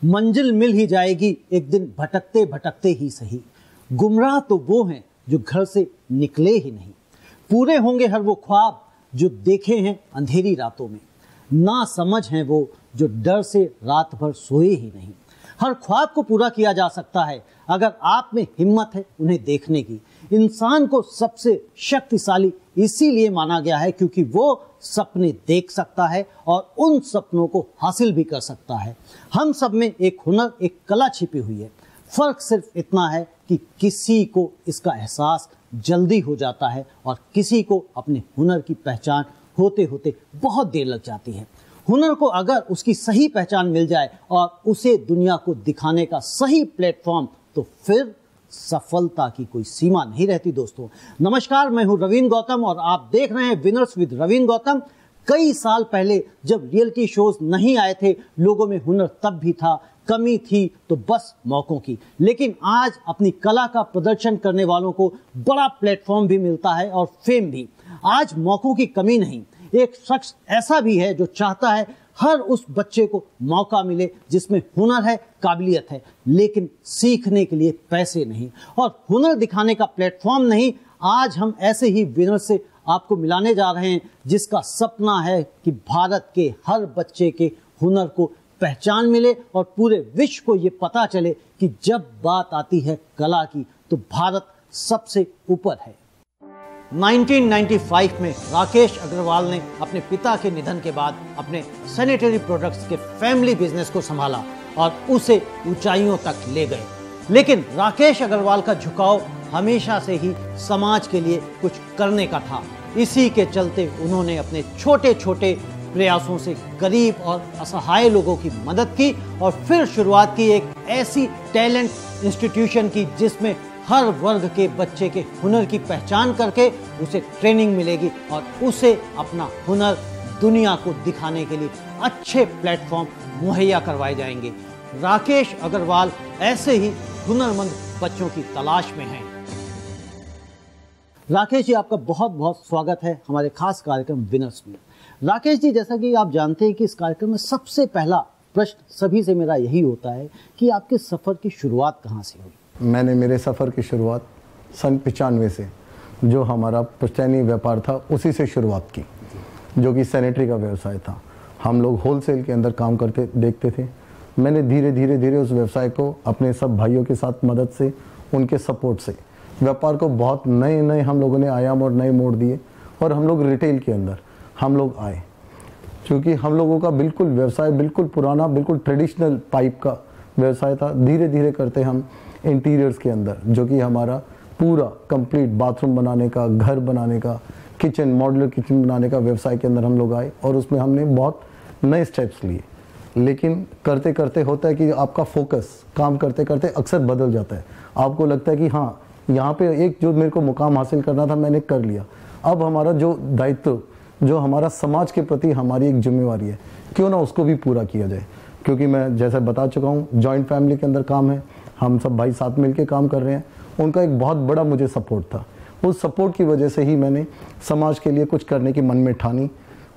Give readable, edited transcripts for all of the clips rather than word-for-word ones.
मंजिल मिल ही जाएगी एक दिन भटकते भटकते ही सही। गुमराह तो वो हैं जो घर से निकले ही नहीं। पूरे होंगे हर वो ख्वाब जो देखे हैं अंधेरी रातों में। ना समझ हैं वो जो डर से रात भर सोए ही नहीं। हर ख्वाब को पूरा किया जा सकता है अगर आप में हिम्मत है उन्हें देखने की। इंसान को सबसे शक्तिशाली इसीलिए माना गया है क्योंकि वो सपने देख सकता है और उन सपनों को हासिल भी कर सकता है। हम सब में एक हुनर, एक कला छिपी हुई है। फर्क सिर्फ इतना है कि किसी को इसका एहसास जल्दी हो जाता है और किसी को अपने हुनर की पहचान होते होते बहुत देर लग जाती है। हुनर को अगर उसकी सही पहचान मिल जाए और उसे दुनिया को दिखाने का सही प्लेटफॉर्म, तो फिर सफलता की कोई सीमा नहीं रहती। दोस्तों नमस्कार, मैं हूं रवीन गौतम और आप देख रहे हैं विनर्स विद रवीन गौतम। कई साल पहले जब रियलिटी शोज नहीं आए थे, लोगों में हुनर तब भी था, कमी थी तो बस मौकों की। लेकिन आज अपनी कला का प्रदर्शन करने वालों को बड़ा प्लेटफॉर्म भी मिलता है और फेम भी। आज मौकों की कमी नहीं, एक शख्स ऐसा भी है जो चाहता है हर उस बच्चे को मौका मिले जिसमें हुनर है, काबिलियत है, लेकिन सीखने के लिए पैसे नहीं और हुनर दिखाने का प्लेटफॉर्म नहीं। आज हम ऐसे ही विनर से आपको मिलाने जा रहे हैं जिसका सपना है कि भारत के हर बच्चे के हुनर को पहचान मिले और पूरे विश्व को ये पता चले कि जब बात आती है कला की तो भारत सबसे ऊपर है। 1995 में राकेश अग्रवाल ने अपने पिता के निधन के बाद अपने सैनिटरी प्रोडक्ट्स के फैमिली बिजनेस को संभाला और उसे ऊंचाइयों तक ले गए। लेकिन राकेश अग्रवाल का झुकाव हमेशा से ही समाज के लिए कुछ करने का था। इसी के चलते उन्होंने अपने छोटे छोटे प्रयासों से गरीब और असहाय लोगों की मदद की और फिर शुरुआत की एक ऐसी टैलेंट इंस्टीट्यूशन की जिसमें हर वर्ग के बच्चे के हुनर की पहचान करके उसे ट्रेनिंग मिलेगी और उसे अपना हुनर दुनिया को दिखाने के लिए अच्छे प्लेटफॉर्म मुहैया करवाए जाएंगे। राकेश अग्रवाल ऐसे ही हुनरमंद बच्चों की तलाश में हैं। राकेश जी, आपका बहुत बहुत स्वागत है हमारे खास कार्यक्रम विनर्स में। राकेश जी, जैसा कि आप जानते हैं कि इस कार्यक्रम में सबसे पहला प्रश्न सभी से मेरा यही होता है कि आपके सफ़र की शुरुआत कहाँ से हुई? मैंने मेरे सफ़र की शुरुआत सन 95 से, जो हमारा पुश्तैनी व्यापार था उसी से शुरुआत की, जो कि सैनिटरी का व्यवसाय था। हम लोग होलसेल के अंदर काम करते देखते थे। मैंने धीरे धीरे उस व्यवसाय को अपने सब भाइयों के साथ मदद से, उनके सपोर्ट से व्यापार को बहुत नए हम लोगों ने आयाम और नए मोड़ दिए और हम लोग रिटेल के अंदर हम लोग आए। क्योंकि हम लोगों का बिल्कुल व्यवसाय बिल्कुल पुराना, बिल्कुल ट्रेडिशनल पाइप का व्यवसाय था। धीरे धीरे करते हम इंटीरियर्स के अंदर, जो कि हमारा पूरा कंप्लीट बाथरूम बनाने का, घर बनाने का, किचन, मॉड्यूलर किचन बनाने का व्यवसाय के अंदर हम लोग आए और उसमें हमने बहुत नए स्टेप्स लिए। लेकिन करते करते होता है कि आपका फोकस काम करते करते अक्सर बदल जाता है। आपको लगता है कि हाँ, यहाँ पे एक जो मेरे को मुकाम हासिल करना था मैंने कर लिया। अब हमारा जो दायित्व, जो हमारा समाज के प्रति हमारी एक जिम्मेवारी है, क्यों ना उसको भी पूरा किया जाए। क्योंकि मैं जैसे बता चुका हूँ, जॉइंट फैमिली के अंदर काम है, हम सब भाई साथ मिलके काम कर रहे हैं। उनका एक बहुत बड़ा मुझे सपोर्ट था। उस सपोर्ट की वजह से ही मैंने समाज के लिए कुछ करने की मन में ठानी।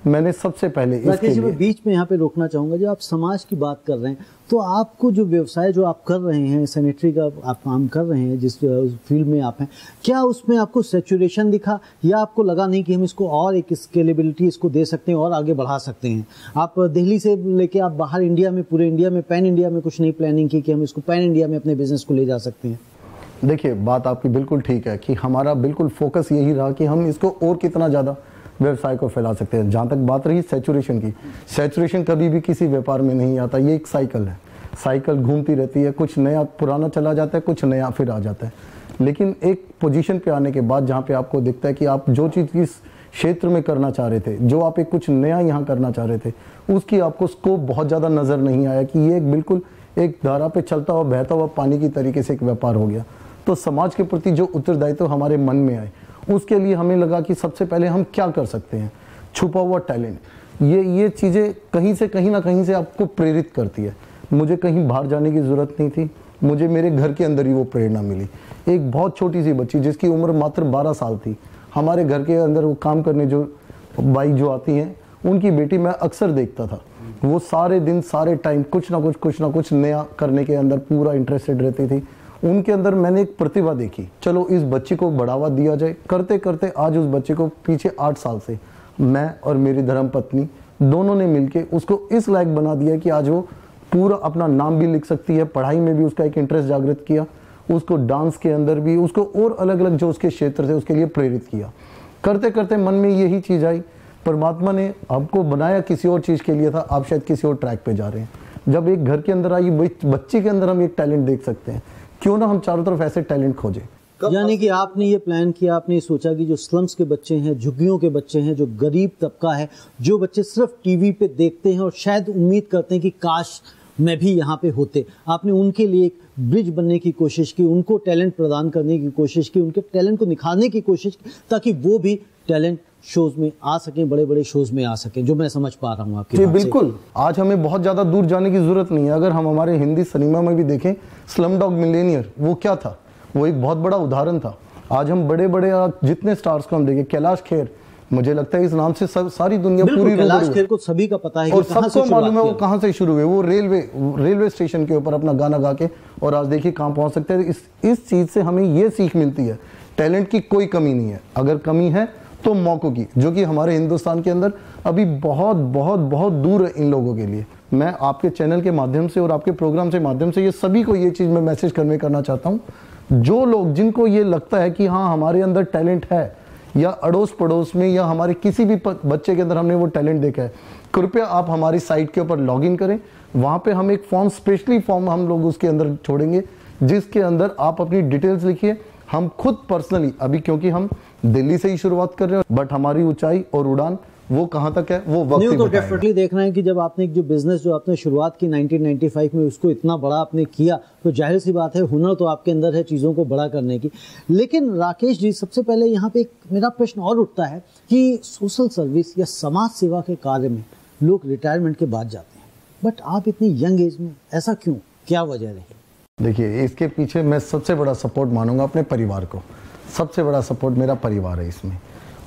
मैंने सबसे पहले इसके लिए मैं बीच में यहाँ पे रोकना चाहूँगा। जब आप समाज की बात कर रहे हैं तो आपको जो व्यवसाय जो आप कर रहे हैं, सैनिटरी का आप काम कर रहे हैं, जिस फील्ड में आप हैं, क्या उसमें आपको सैचुरेशन दिखा या आपको लगा नहीं कि हम इसको और एक स्केलेबिलिटी इसको दे सकते हैं और आगे बढ़ा सकते हैं? आप दिल्ली से लेके आप बाहर इंडिया में, पूरे इंडिया में, पैन इंडिया में कुछ नई प्लानिंग की कि हम इसको पैन इंडिया में अपने बिजनेस को ले जा सकते हैं? देखिए, बात आपकी बिल्कुल ठीक है कि हमारा बिल्कुल फोकस यही रहा कि हम इसको और कितना ज़्यादा व्यवसाय को फैला सकते हैं। जहाँ तक बात रही सैचुरेशन की, सैचुरेशन कभी भी किसी व्यापार में नहीं आता। ये एक साइकिल है, साइकिल घूमती रहती है। कुछ नया पुराना चला जाता है, कुछ नया फिर आ जाता है। लेकिन एक पोजीशन पे आने के बाद जहाँ पे आपको दिखता है कि आप जो चीज़ इस क्षेत्र में करना चाह रहे थे, जो आप एक कुछ नया यहाँ करना चाह रहे थे, उसकी आपको स्कोप बहुत ज़्यादा नज़र नहीं आया कि ये एक बिल्कुल एक धारा पे चलता हुआ बहता हुआ पानी की तरीके से एक व्यापार हो गया। तो समाज के प्रति जो उत्तरदायित्व हमारे मन में आए, उसके लिए हमें लगा कि सबसे पहले हम क्या कर सकते हैं। छुपा हुआ टैलेंट, ये चीज़ें कहीं ना कहीं से आपको प्रेरित करती है। मुझे कहीं बाहर जाने की ज़रूरत नहीं थी, मुझे मेरे घर के अंदर ही वो प्रेरणा मिली। एक बहुत छोटी सी बच्ची जिसकी उम्र मात्र 12 साल थी, हमारे घर के अंदर वो काम करने जो बाई जो आती हैं, उनकी बेटी मैं अक्सर देखता था वो सारे दिन सारे टाइम कुछ ना कुछ नया करने के अंदर पूरा इंटरेस्टेड रहती थी। उनके अंदर मैंने एक प्रतिभा देखी, चलो इस बच्ची को बढ़ावा दिया जाए। करते करते आज उस बच्चे को पीछे 8 साल से मैं और मेरी धर्मपत्नी दोनों ने मिलके उसको इस लायक बना दिया कि आज वो पूरा अपना नाम भी लिख सकती है, पढ़ाई में भी उसका एक इंटरेस्ट जागृत किया, उसको डांस के अंदर भी, उसको और अलग अलग जो उसके क्षेत्र थे उसके लिए प्रेरित किया। करते करते मन में यही चीज़ आई, परमात्मा ने आपको बनाया किसी और चीज़ के लिए था, आप शायद किसी और ट्रैक पे जा रहे हैं। जब एक घर के अंदर आई बच्चे के अंदर हम एक टैलेंट देख सकते हैं, क्यों ना हम चारों तरफ ऐसे टैलेंट खोजें। यानी कि आपने ये प्लान किया, आपने ये सोचा कि जो स्लम्स के बच्चे हैं, झुग्गियों के बच्चे हैं, जो गरीब तबका है, जो बच्चे सिर्फ टीवी पे देखते हैं और शायद उम्मीद करते हैं कि काश मैं भी यहाँ पे होते, आपने उनके लिए एक ब्रिज बनने की कोशिश की, उनको टैलेंट प्रदान करने की कोशिश की, उनके टैलेंट को निखारने की कोशिश की, ताकि वो भी टैलेंट शोज में आ सकें, बड़े बड़े शोज में आ सकें, जो मैं समझ पा रहा हूँ आपकी जी बात से। बिल्कुल। आज हमें बहुत ज़्यादा दूर जाने की ज़रूरत नहीं है। अगर हम हमारे हिंदी सिनेमा में भी देखें, स्लम डॉग मिलेनियर वो क्या था, वो एक बहुत बड़ा उदाहरण था। आज हम बड़े बड़े जितने स्टार्स को हम देखें, कैलाश खेर, मुझे लगता है इस नाम से सारी दुनिया पूरी कैलाश खेर को सभी का पता है और सबको मालूम है वो कहाँ से शुरू हुए। वो रेलवे स्टेशन के ऊपर अपना गाना गा के, और आज देखिए कहाँ पहुँच सकते हैं। इस चीज़ से हमें ये सीख मिलती है, टैलेंट की कोई कमी नहीं है, अगर कमी है तो मौक़ों की, जो कि हमारे हिंदुस्तान के अंदर अभी बहुत बहुत बहुत दूर है इन लोगों के लिए। मैं आपके चैनल के माध्यम से और आपके प्रोग्राम से माध्यम से ये सभी को ये चीज़ मैं मैसेज कन्वे करना चाहता हूँ, जो लोग जिनको ये लगता है कि हाँ हमारे अंदर टैलेंट है, या अड़ोस पड़ोस में या हमारे किसी भी बच्चे के अंदर हमने वो टैलेंट देखा है, कृपया आप हमारी साइट के ऊपर लॉगिन करें। वहाँ पे हम एक फॉर्म, स्पेशली फॉर्म हम लोग उसके अंदर छोड़ेंगे, जिसके अंदर आप अपनी डिटेल्स लिखिए। हम खुद पर्सनली, अभी क्योंकि हम दिल्ली से ही शुरुआत कर रहे हैं, बट हमारी ऊंचाई और उड़ान वो कहाँ तक है वो वक्त ही तो बताएगा। डेफिनेटली देख रहे हैं कि जब आपने एक जो बिजनेस जो आपने शुरुआत की 1995 में, उसको इतना बड़ा आपने किया, तो जाहिर सी बात है हुनर तो आपके अंदर है चीज़ों को बड़ा करने की। लेकिन राकेश जी, सबसे पहले यहाँ पे एक मेरा प्रश्न और उठता है कि सोशल सर्विस या समाज सेवा के कार्य में लोग रिटायरमेंट के बाद जाते हैं, बट आप इतनी यंग एज में, ऐसा क्यों, क्या वजह रही? देखिए, इसके पीछे मैं सबसे बड़ा सपोर्ट मानूंगा अपने परिवार को। सबसे बड़ा सपोर्ट मेरा परिवार है इसमें,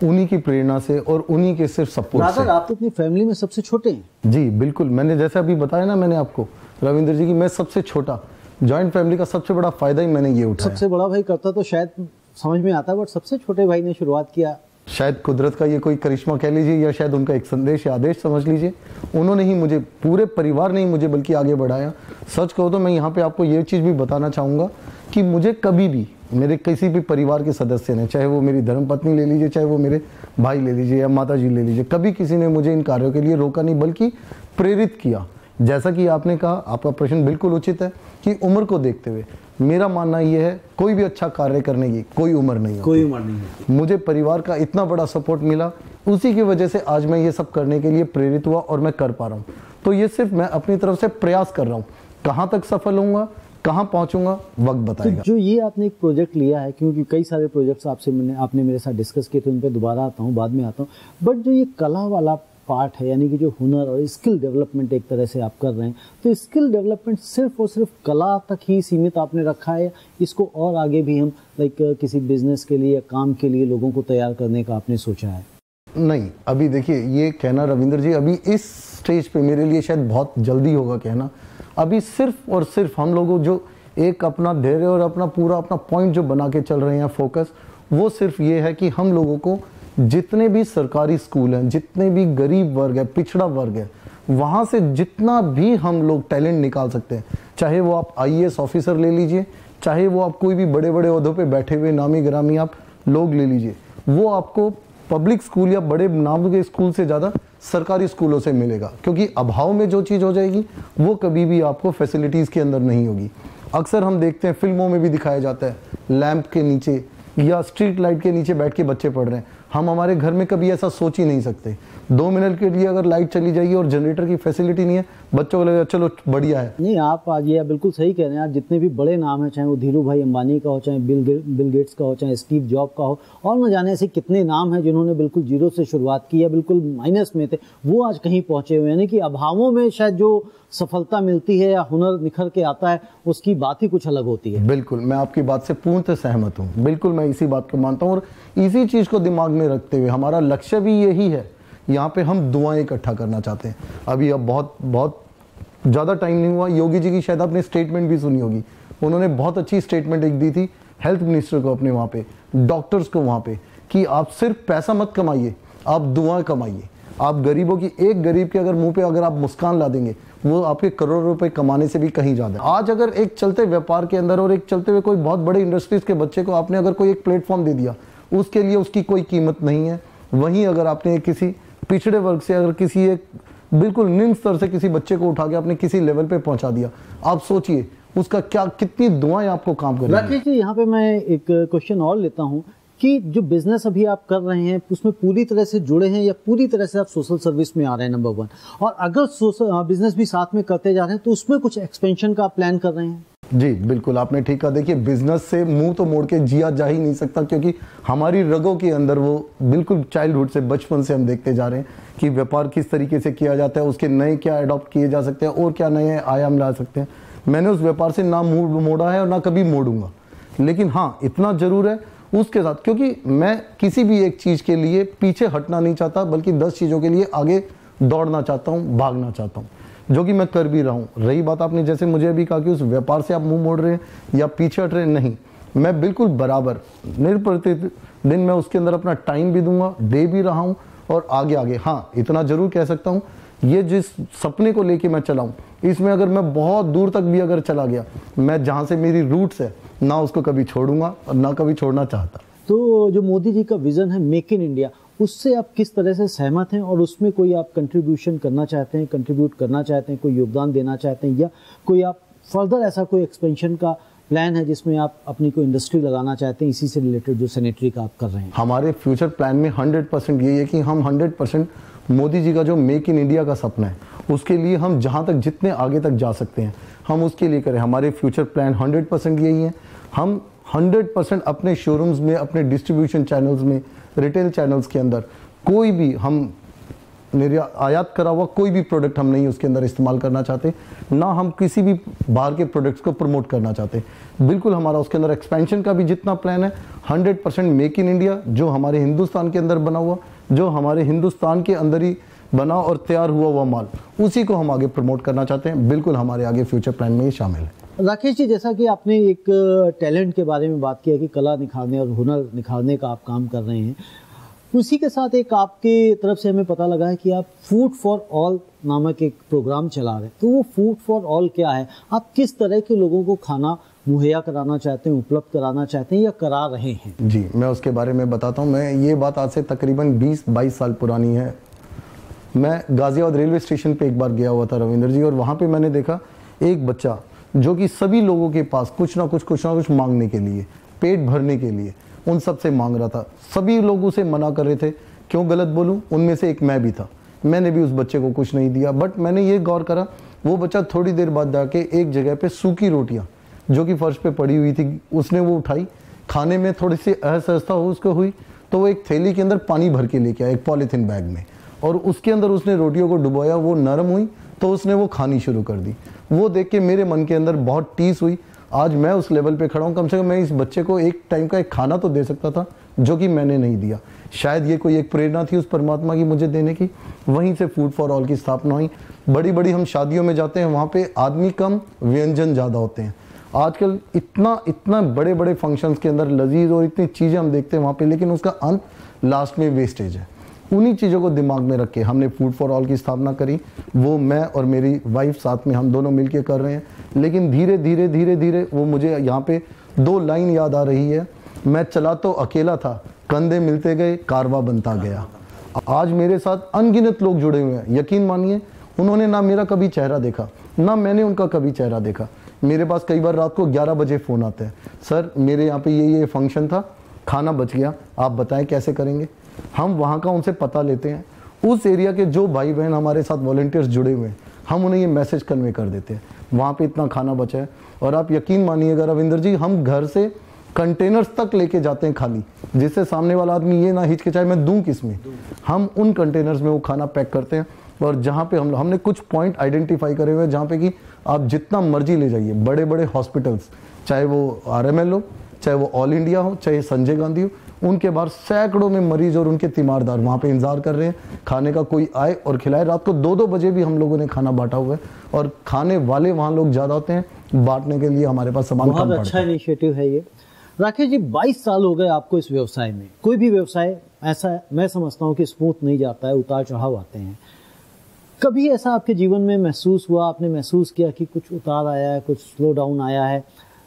उन्हीं की प्रेरणा से और उन्हीं के सिर्फ सपोर्ट से। आप तो अपनी फैमिली में सबसे छोटे हैं। जी बिल्कुल, मैंने जैसे अभी बताया ना मैंने आपको रविंद्र जी की, मैं सबसे छोटा। जॉइंट फैमिली का सबसे बड़ा फायदा ही मैंने ये उठाया। सबसे बड़ा भाई करता तो शायद समझ में आता, बट सबसे छोटे भाई ने शुरुआत किया। शायद कुदरत का ये कोई करिश्मा कह लीजिए, या शायद उनका एक संदेश या आदेश समझ लीजिए। उन्होंने ही मुझे, पूरे परिवार ने ही मुझे बल्कि आगे बढ़ाया। सच कहो तो मैं यहाँ पे आपको ये चीज़ भी बताना चाहूँगा कि मुझे कभी भी मेरे किसी भी परिवार के सदस्य ने, चाहे वो मेरी धर्मपत्नी ले लीजिए, चाहे वो मेरे भाई ले लीजिए या माता जी ले लीजिए, कभी किसी ने मुझे इन कार्यों के लिए रोका नहीं, बल्कि प्रेरित किया। जैसा कि आपने कहा, आपका प्रश्न बिल्कुल उचित है कि उम्र को देखते हुए मेरा मानना यह है, कोई भी अच्छा कार्य करने की कोई उम्र नहीं है, कोई उम्र नहीं है। मुझे परिवार का इतना बड़ा सपोर्ट मिला, उसी की वजह से आज मैं ये सब करने के लिए प्रेरित हुआ और मैं कर पा रहा हूँ। तो ये सिर्फ मैं अपनी तरफ से प्रयास कर रहा हूँ, कहाँ तक सफल होऊंगा, कहाँ पहुँचूंगा, वक्त बताएगा। तो जो ये आपने एक प्रोजेक्ट लिया है, क्योंकि कई सारे प्रोजेक्ट्स आपने मेरे साथ डिस्कस किए, तो उन पर दोबारा आता हूँ, बाद में आता हूँ, बट जो ये कला वाला पार्ट है, यानी कि जो हुनर और स्किल डेवलपमेंट एक तरह से आप कर रहे हैं, तो स्किल डेवलपमेंट सिर्फ और सिर्फ कला तक ही सीमित आपने रखा है, इसको और आगे भी हम किसी बिजनेस के लिए या काम के लिए लोगों को तैयार करने का आपने सोचा है? नहीं, अभी देखिए, ये कहना रविंद्र जी अभी इस स्टेज पे मेरे लिए शायद बहुत जल्दी होगा कहना। अभी सिर्फ और सिर्फ हम लोगों जो एक अपना धैर्य और अपना पूरा अपना पॉइंट जो बना के चल रहे हैं, फोकस, वो सिर्फ ये है कि हम लोगों को जितने भी सरकारी स्कूल हैं, जितने भी गरीब वर्ग है, पिछड़ा वर्ग है, वहाँ से जितना भी हम लोग टैलेंट निकाल सकते हैं, चाहे वो आप IAS ऑफिसर ले लीजिए, चाहे वो आप कोई भी बड़े बड़े ओहदों पे बैठे हुए नामी गिरामी आप लोग ले लीजिए, वो आपको पब्लिक स्कूल या बड़े नाम के स्कूल से ज़्यादा सरकारी स्कूलों से मिलेगा। क्योंकि अभाव में जो चीज़ हो जाएगी वो कभी भी आपको फैसिलिटीज़ के अंदर नहीं होगी। अक्सर हम देखते हैं, फिल्मों में भी दिखाया जाता है, लैंप के नीचे या स्ट्रीट लाइट के नीचे बैठ के बच्चे पढ़ रहे हैं। हम हमारे घर में कभी ऐसा सोच ही नहीं सकते। 2 मिनट के लिए अगर लाइट चली जाएगी और जनरेटर की फैसिलिटी नहीं है, बच्चों को लगेगा चलो बढ़िया है। नहीं, आप आज ये बिल्कुल सही कह रहे हैं। आज जितने भी बड़े नाम हैं, चाहे वो धीरू भाई अंबानी का हो, चाहे बिल गेट्स का हो, चाहे स्टीव जॉब का हो, और न जाने ऐसे कितने नाम हैं जिन्होंने बिल्कुल जीरो से शुरुआत की या बिल्कुल माइनस में थे, वो आज कहीं पहुंचे हुए हैं। यानी कि अभावों में शायद जो सफलता मिलती है या हुनर निखर के आता है, उसकी बात ही कुछ अलग होती है। बिल्कुल, मैं आपकी बात से पूर्णतः सहमत हूँ। बिल्कुल मैं इसी बात को मानता हूँ, और इसी चीज़ को दिमाग में रखते हुए हमारा लक्ष्य भी यही है यहाँ पे हम दुआएं इकट्ठा करना चाहते हैं। अभी अब बहुत बहुत ज़्यादा टाइम नहीं हुआ, योगी जी की शायद आपने स्टेटमेंट भी सुनी होगी, उन्होंने बहुत अच्छी स्टेटमेंट एक दी थी हेल्थ मिनिस्टर को अपने वहाँ पे, डॉक्टर्स को वहाँ पे, कि आप सिर्फ पैसा मत कमाइए, आप दुआएं कमाइए। आप गरीबों की, एक गरीब के अगर मुंह पे अगर आप मुस्कान ला देंगे, वो आपके करोड़ों रुपए कमाने से भी कहीं ज़्यादा। आज अगर एक चलते व्यापार के अंदर और एक चलते हुए कोई बहुत बड़े इंडस्ट्रीज के बच्चे को आपने अगर कोई एक प्लेटफॉर्म दे दिया, उसके लिए उसकी कोई कीमत नहीं है। वहीं अगर आपने किसी पिछड़े वर्ग से अगर किसी एक बिल्कुल निम्न स्तर से किसी बच्चे को उठा के आपने किसी लेवल पे पहुंचा दिया, आप सोचिए उसका क्या, कितनी दुआएं आपको काम करेंगी। राकेश जी, यहाँ पे मैं एक क्वेश्चन और लेता हूँ कि जो बिजनेस अभी आप कर रहे हैं उसमें पूरी तरह से जुड़े हैं या पूरी तरह से आप सोशल सर्विस में आ रहे हैं, नंबर 1, और अगर सोशल बिजनेस भी साथ में करते जा रहे हैं तो उसमें कुछ एक्सपेंशन का प्लान कर रहे हैं? जी बिल्कुल, आपने ठीक कहा। देखिए, बिजनेस से मुंह तो मोड़ के जिया जा ही नहीं सकता, क्योंकि हमारी रगों के अंदर वो बिल्कुल चाइल्डहुड से, बचपन से हम देखते जा रहे हैं कि व्यापार किस तरीके से किया जाता है, उसके नए क्या अडॉप्ट किए जा सकते हैं और क्या नए आयाम ला सकते हैं। मैंने उस व्यापार से ना मुंह मोड़ा है और ना कभी मोड़ूंगा, लेकिन हाँ इतना जरूर है उसके साथ, क्योंकि मैं किसी भी एक चीज़ के लिए पीछे हटना नहीं चाहता, बल्कि 10 चीज़ों के लिए आगे दौड़ना चाहता हूँ, भागना चाहता हूँ, जो कि मैं कर भी रहा हूँ। रही बात आपने जैसे मुझे अभी कहा कि उस व्यापार से आप मुंह मोड़ रहे हैं या पीछे हट रहे हैं, नहीं, मैं बिल्कुल बराबर दिन मैं उसके अंदर अपना टाइम भी दूंगा, दे भी रहा हूँ और आगे आगे। हाँ इतना जरूर कह सकता हूँ, ये जिस सपने को लेके मैं चला हूँ, इसमें अगर मैं बहुत दूर तक भी अगर चला गया, मैं जहाँ से मेरी रूट्स है ना उसको कभी छोड़ूंगा और ना कभी छोड़ना चाहता। तो जो मोदी जी का विजन है मेक इन इंडिया, उससे आप किस तरह से सहमत हैं और उसमें कोई आप कंट्रीब्यूशन करना चाहते हैं, कंट्रीब्यूट करना चाहते हैं, कोई योगदान देना चाहते हैं, या कोई आप फर्दर ऐसा कोई एक्सपेंशन का प्लान है जिसमें आप अपनी कोई इंडस्ट्री लगाना चाहते हैं इसी से रिलेटेड जो सैनिटरी का आप कर रहे हैं? हमारे फ्यूचर प्लान में 100% यही है कि हम 100% मोदी जी का जो मेक इन इंडिया का सपना है, उसके लिए हम जहाँ तक जितने आगे तक जा सकते हैं हम उसके लिए करें। हमारे फ्यूचर प्लान 100% यही है। हम 100% अपने शोरूम्स में, अपने डिस्ट्रीब्यूशन चैनल्स में, रिटेल चैनल्स के अंदर कोई भी हम आयात करा हुआ कोई भी प्रोडक्ट हम नहीं उसके अंदर इस्तेमाल करना चाहते, ना हम किसी भी बाहर के प्रोडक्ट्स को प्रमोट करना चाहते। बिल्कुल हमारा उसके अंदर एक्सपेंशन का भी जितना प्लान है 100% मेक इन इंडिया, जो हमारे हिंदुस्तान के अंदर बना हुआ, जो हमारे हिंदुस्तान के अंदर ही बना और तैयार हुआ माल, उसी को हम आगे प्रमोट करना चाहते हैं। बिल्कुल हमारे आगे फ्यूचर प्लान में ये शामिल है। राकेश जी, जैसा कि आपने एक टैलेंट के बारे में बात किया कि कला निखारने और हुनर निखारने का आप काम कर रहे हैं, उसी के साथ एक आपके तरफ से हमें पता लगा है कि आप फूड फॉर ऑल नामक एक प्रोग्राम चला रहे हैं। तो वो फूड फॉर ऑल क्या है? आप किस तरह के लोगों को खाना मुहैया कराना चाहते हैं, उपलब्ध कराना चाहते हैं या करा रहे हैं? जी, मैं उसके बारे में बताता हूँ। मैं ये बात आज से तकरीबन 20-22 साल पुरानी है। मैं गाजियाबाद रेलवे स्टेशन पे एक बार गया हुआ था रविंद्र जी, और वहाँ पे मैंने देखा एक बच्चा जो कि सभी लोगों के पास कुछ ना कुछ मांगने के लिए, पेट भरने के लिए उन सब से मांग रहा था। सभी लोग उसे मना कर रहे थे, क्यों गलत बोलूं, उनमें से एक मैं भी था। मैंने भी उस बच्चे को कुछ नहीं दिया, बट मैंने ये गौर करा, वो बच्चा थोड़ी देर बाद जाके एक जगह पे सूखी रोटियां जो कि फर्श पे पड़ी हुई थी उसने वो उठाई, खाने में थोड़ी सी असहजता हो उसको हुई, तो वो एक थैली के अंदर पानी भर के लेके आया एक पॉलीथीन बैग में, और उसके अंदर उसने रोटियों को डुबोया, वो नरम हुई तो उसने वो खानी शुरू कर दी। वो देख के मेरे मन के अंदर बहुत टीस हुई। आज मैं उस लेवल पे खड़ा हूँ, कम से कम मैं इस बच्चे को एक टाइम का एक खाना तो दे सकता था, जो कि मैंने नहीं दिया। शायद ये कोई एक प्रेरणा थी उस परमात्मा की मुझे देने की। वहीं से फूड फॉर ऑल की स्थापना हुई। बड़ी बड़ी हम शादियों में जाते हैं, वहाँ पे आदमी कम व्यंजन ज़्यादा होते हैं। आजकल इतना बड़े बड़े फंक्शंस के अंदर लजीज और इतनी चीज़ें हम देखते हैं वहाँ पे, लेकिन उसका अंत लास्ट में वेस्टेज है। उन्हीं चीज़ों को दिमाग में रख के हमने फूड फॉर ऑल की स्थापना करी। वो मैं और मेरी वाइफ साथ में हम दोनों मिलके कर रहे हैं। लेकिन धीरे धीरे वो मुझे यहाँ पे 2 लाइन याद आ रही है। मैं चला तो अकेला था, कंधे मिलते गए, कारवा बनता गया। आज मेरे साथ अनगिनत लोग जुड़े हुए हैं। यकीन मानिए, उन्होंने ना मेरा कभी चेहरा देखा, ना मैंने उनका कभी चेहरा देखा। मेरे पास कई बार रात को 11 बजे फ़ोन आते हैं, सर मेरे यहाँ पे ये फंक्शन था, खाना बच गया, आप बताएं कैसे करेंगे। हम वहाँ का उनसे पता लेते हैं। उस एरिया के जो भाई बहन हमारे साथ वॉलंटियर्स जुड़े हुए हैं, हम उन्हें ये मैसेज कन्वे कर देते हैं, वहाँ पे इतना खाना बचा है। और आप यकीन मानिएगा रविंद्र जी, हम घर से कंटेनर्स तक लेके जाते हैं खाली, जिससे सामने वाला आदमी ये ना हिचकिचाए मैं दूं किस में। हम उन कंटेनर्स में वो खाना पैक करते हैं। और जहाँ पे हमने कुछ पॉइंट आइडेंटिफाई करे हुए हैं, जहाँ पे कि आप जितना मर्जी ले जाइए, बड़े बड़े हॉस्पिटल्स, चाहे वो RML हो, चाहे वो ऑल इंडिया हो, चाहे संजय गांधी हो, उनके बाहर सैकड़ों में मरीज और उनके तीमारदार वहाँ पे इंतजार कर रहे हैं खाने का, कोई आए और खिलाए। रात को 2-2 बजे भी हम लोगों ने खाना बांटा हुआ है और खाने वाले वहाँ लोग ज़्यादा होते हैं, बांटने के लिए हमारे पास सामान कम पड़ता है। बहुत अच्छा इनिशिएटिव है ये। राकेश जी, 22 साल हो गए आपको इस व्यवसाय में। कोई भी व्यवसाय ऐसा मैं समझता हूँ कि स्मूथ नहीं जाता है, उतार चढ़ाव आते हैं। कभी ऐसा आपके जीवन में महसूस हुआ, आपने महसूस किया कि कुछ उतार आया है, कुछ स्लो डाउन आया है,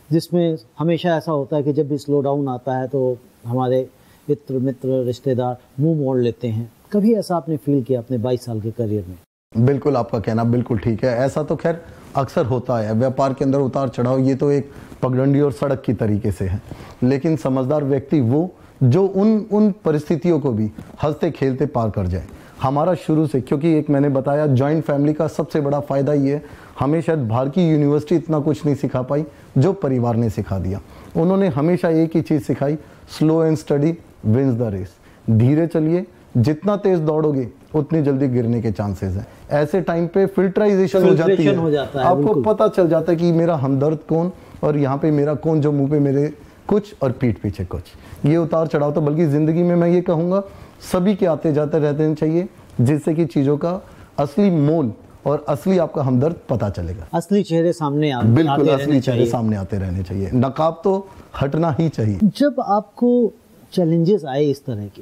जिसमें हमेशा ऐसा होता है कि जब भी स्लो डाउन आता है तो हमारे मित्र रिश्तेदार मुंह मोड़ लेते हैं। कभी ऐसा आपने फील किया अपने 22 साल के करियर में? बिल्कुल, आपका कहना बिल्कुल ठीक है। ऐसा तो खैर अक्सर होता है व्यापार के अंदर, उतार चढ़ाव ये तो एक पगडंडी और सड़क की तरीके से है। लेकिन समझदार व्यक्ति वो जो उन परिस्थितियों को भी हंसते खेलते पार कर जाए। हमारा शुरू से, क्योंकि एक मैंने बताया जॉइंट फैमिली का सबसे बड़ा फायदा ये है, हमें शायद बाहर की यूनिवर्सिटी इतना कुछ नहीं सिखा पाई जो परिवार ने सिखा दिया। उन्होंने हमेशा एक ही चीज़ सिखाई, slow and study wins the race. धीरे चलिए, जितना तेज दौड़ोगे उतनी जल्दी गिरने के चांसेस हैं। ऐसे टाइम पे फिल्टराइजेशन हो जाती है, आपको पता चल जाता है कि मेरा हमदर्द कौन और यहाँ पे मेरा कौन, जो मुंह पे मेरे कुछ और पीठ पीछे कुछ। ये उतार चढ़ाव तो बल्कि ज़िंदगी में मैं ये कहूँगा सभी के आते जाते रहते चाहिए, जिससे कि चीज़ों का असली मोल और असली आपका हमदर्द पता चलेगा। असली चेहरे सामने बिल्कुल, असली चेहरे सामने आते रहने चाहिए, नकाब तो हटना ही चाहिए। जब आपको चैलेंजेस आए इस तरह के,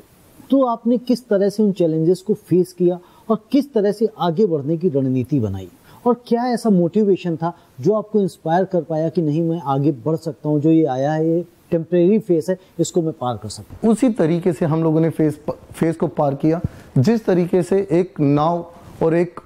तो आपने किस तरह से उन चैलेंजेस को फेस किया और किस तरह से आगे बढ़ने की रणनीति बनाई? और क्या ऐसा मोटिवेशन था जो आपको इंस्पायर कर पाया कि नहीं, मैं आगे बढ़ सकता हूँ, जो ये आया है ये टेम्परेरी फेस है, इसको मैं पार कर सकता हूँ? उसी तरीके से हम लोगों ने फेस को पार किया, जिस तरीके से एक नाव और एक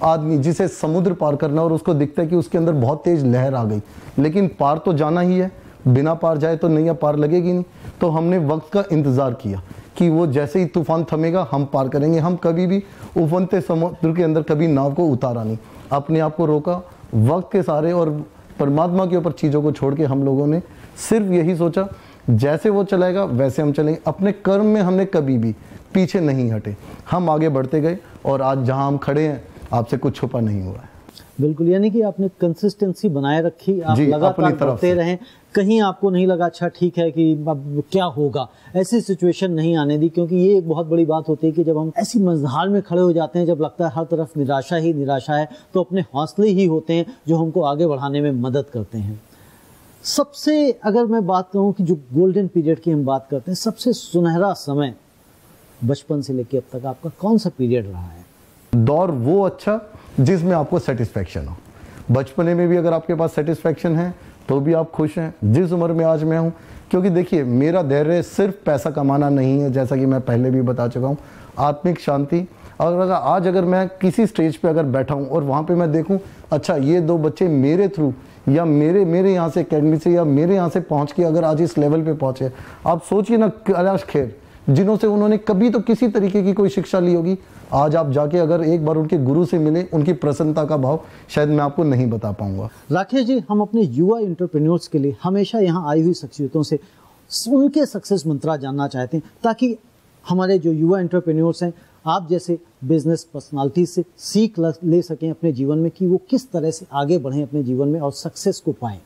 आदमी जिसे समुद्र पार करना और उसको दिखता है कि उसके अंदर बहुत तेज लहर आ गई, लेकिन पार तो जाना ही है, बिना पार जाए तो नैया पार लगेगी नहीं। तो हमने वक्त का इंतज़ार किया कि वो जैसे ही तूफान थमेगा हम पार करेंगे। हम कभी भी उफनते समुद्र के अंदर कभी नाव को उतारा नहीं, अपने आप को रोका, वक्त के सहारे और परमात्मा के ऊपर चीज़ों को छोड़ के हम लोगों ने सिर्फ यही सोचा, जैसे वो चलेगा वैसे हम चलेंगे। अपने कर्म में हमने कभी भी पीछे नहीं हटे, हम आगे बढ़ते गए और आज जहां हम खड़े हैं आपसे कुछ छुपा नहीं हुआ है। बिल्कुल, यानी कि आपने कंसिस्टेंसी बनाए रखी, आप लगातार बढ़ते रहें, कहीं आपको नहीं लगा अच्छा ठीक है कि अब क्या होगा, ऐसी सिचुएशन नहीं आने दी। क्योंकि ये एक बहुत बड़ी बात होती है कि जब हम ऐसी मझधार में खड़े हो जाते हैं, जब लगता है हर तरफ निराशा ही निराशा है, तो अपने हौसले ही होते हैं जो हमको आगे बढ़ाने में मदद करते हैं। सबसे अगर मैं बात कहूँ कि जो गोल्डन पीरियड की हम बात करते हैं, सबसे सुनहरा समय बचपन से लेकर अब तक आपका कौन सा पीरियड रहा है? दौर वो अच्छा जिसमें आपको सेटिस्फैक्शन हो। बचपने में भी अगर आपके पास सेटिस्फैक्शन है तो भी आप खुश हैं, जिस उम्र में आज मैं हूँ। क्योंकि देखिए, मेरा धैर्य सिर्फ पैसा कमाना नहीं है, जैसा कि मैं पहले भी बता चुका हूँ, आत्मिक शांति। अगर मैं किसी स्टेज पे अगर बैठा हूँ और वहाँ पे मैं देखूँ अच्छा ये 2 बच्चे मेरे थ्रू या मेरे यहाँ से एकेडमी से या मेरे यहाँ से पहुँच के अगर आज इस लेवल पे पहुँचे, आप सोचिए ना, कैलाश खेर जिन्हों से उन्होंने कभी तो किसी तरीके की कोई शिक्षा ली होगी, आज आप जाके अगर एक बार उनके गुरु से मिले, उनकी प्रसन्नता का भाव शायद मैं आपको नहीं बता पाऊंगा। राकेश जी, हम अपने युवा एंटरप्रेन्योर्स के लिए हमेशा यहाँ आई हुई शख्सियतों से उनके सक्सेस मंत्रा जानना चाहते हैं, ताकि हमारे जो युवा एंटरप्रेन्योर्स हैं आप जैसे बिजनेस पर्सनालिटी से सीख ले सकें अपने जीवन में कि वो किस तरह से आगे बढ़ें अपने जीवन में और सक्सेस को पाएं।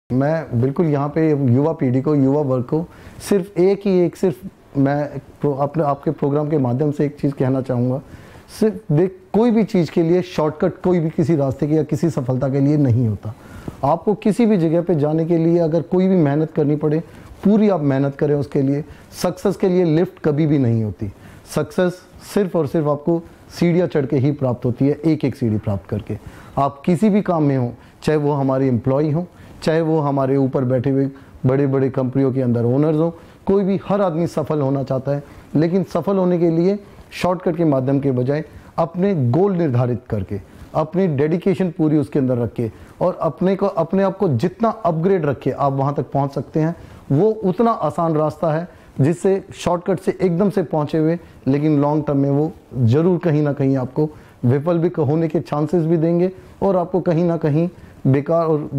मैं बिल्कुल यहाँ पे युवा पीढ़ी को, युवा वर्ग को सिर्फ मैं आपके प्रोग्राम के माध्यम से एक चीज़ कहना चाहूँगा। सिर्फ कोई भी चीज़ के लिए शॉर्टकट कोई भी किसी रास्ते के या किसी सफलता के लिए नहीं होता। आपको किसी भी जगह पे जाने के लिए अगर कोई भी मेहनत करनी पड़े, पूरी आप मेहनत करें उसके लिए। सक्सेस के लिए लिफ्ट कभी भी नहीं होती। सक्सेस सिर्फ और सिर्फ आपको सीढ़ियाँ चढ़ के ही प्राप्त होती है, एक एक सीढ़ी प्राप्त करके। आप किसी भी काम में हो, चाहे वो हमारे एम्प्लॉय हों, चाहे वो हमारे ऊपर बैठे हुए बड़े बड़े कंपनियों के अंदर ओनर्स हों, कोई भी, हर आदमी सफल होना चाहता है। लेकिन सफल होने के लिए शॉर्टकट के माध्यम के बजाय अपने गोल निर्धारित करके, अपनी डेडिकेशन पूरी उसके अंदर रख के और अपने आप को जितना अपग्रेड रखे आप वहाँ तक पहुँच सकते हैं। वो उतना आसान रास्ता है जिससे शॉर्टकट से एकदम से पहुँचे हुए, लेकिन लॉन्ग टर्म में वो ज़रूर कहीं ना कहीं आपको विफल भी होने के चांसेस भी देंगे और आपको कहीं ना कहीं बेकार और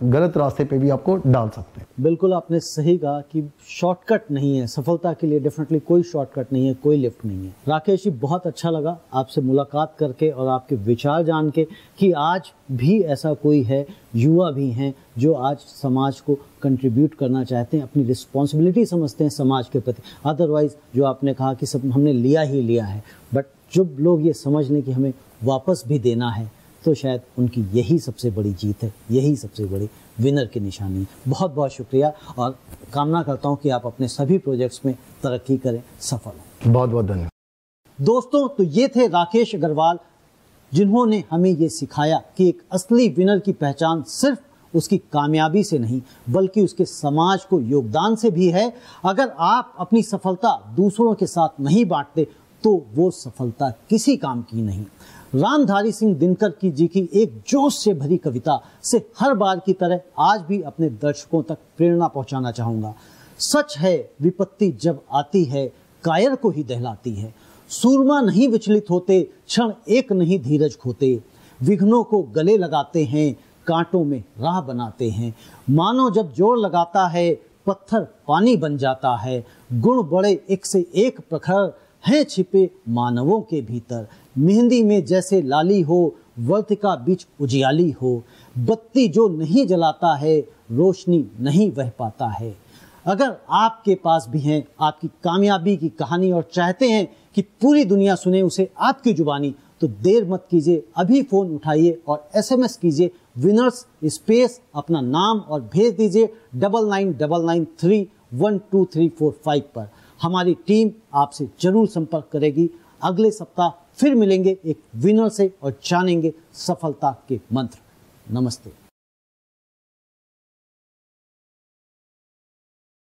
गलत रास्ते पे भी आपको डाल सकते हैं। बिल्कुल आपने सही कहा कि शॉर्टकट नहीं है सफलता के लिए, डेफिनेटली कोई शॉर्टकट नहीं है, कोई लिफ्ट नहीं है। राकेश जी, बहुत अच्छा लगा आपसे मुलाकात करके और आपके विचार जान के कि आज भी ऐसा कोई है, युवा भी हैं जो आज समाज को कंट्रीब्यूट करना चाहते हैं, अपनी रिस्पॉन्सिबिलिटी समझते हैं समाज के प्रति। अदरवाइज जो आपने कहा कि सब हमने लिया ही लिया है, बट जब लोग ये समझ लें कि हमें वापस भी देना है तो शायद उनकी यही सबसे बड़ी जीत है, यही सबसे बड़ी विनर की निशानी है। बहुत बहुत शुक्रिया और कामना करता हूँ कि आप अपने सभी प्रोजेक्ट्स में तरक्की करें, सफल हों। बहुत बहुत धन्यवाद। दोस्तों, तो ये थे राकेश अग्रवाल जिन्होंने हमें ये सिखाया कि एक असली विनर की पहचान सिर्फ उसकी कामयाबी से नहीं बल्कि उसके समाज को योगदान से भी है। अगर आप अपनी सफलता दूसरों के साथ नहीं बांटते तो वो सफलता किसी काम की नहीं। रामधारी सिंह दिनकर जी की एक जोश से भरी कविता से हर बार की तरह आज भी अपने दर्शकों तक प्रेरणा पहुंचाना चाहूंगा। सच है विपत्ति जब आती है कायर को ही दहलाती है, सूरमा नहीं विचलित होते, क्षण एक नहीं धीरज खोते, विघ्नों को गले लगाते हैं, कांटों में राह बनाते हैं, मानो जब जोर लगाता है पत्थर पानी बन जाता है, गुण बड़े एक से एक प्रखर हैं छिपे मानवों के भीतर, मेहंदी में जैसे लाली हो वर्तिका बीच उजियाली हो, बत्ती जो नहीं जलाता है रोशनी नहीं बह पाता है। अगर आपके पास भी हैं आपकी कामयाबी की कहानी और चाहते हैं कि पूरी दुनिया सुने उसे आपकी जुबानी, तो देर मत कीजिए, अभी फ़ोन उठाइए और SMS कीजिए विनर्स स्पेस अपना नाम और भेज दीजिए 9999312345 पर। हमारी टीम आपसे जरूर संपर्क करेगी। अगले सप्ताह फिर मिलेंगे एक विनर से और जानेंगे सफलता के मंत्र। नमस्ते।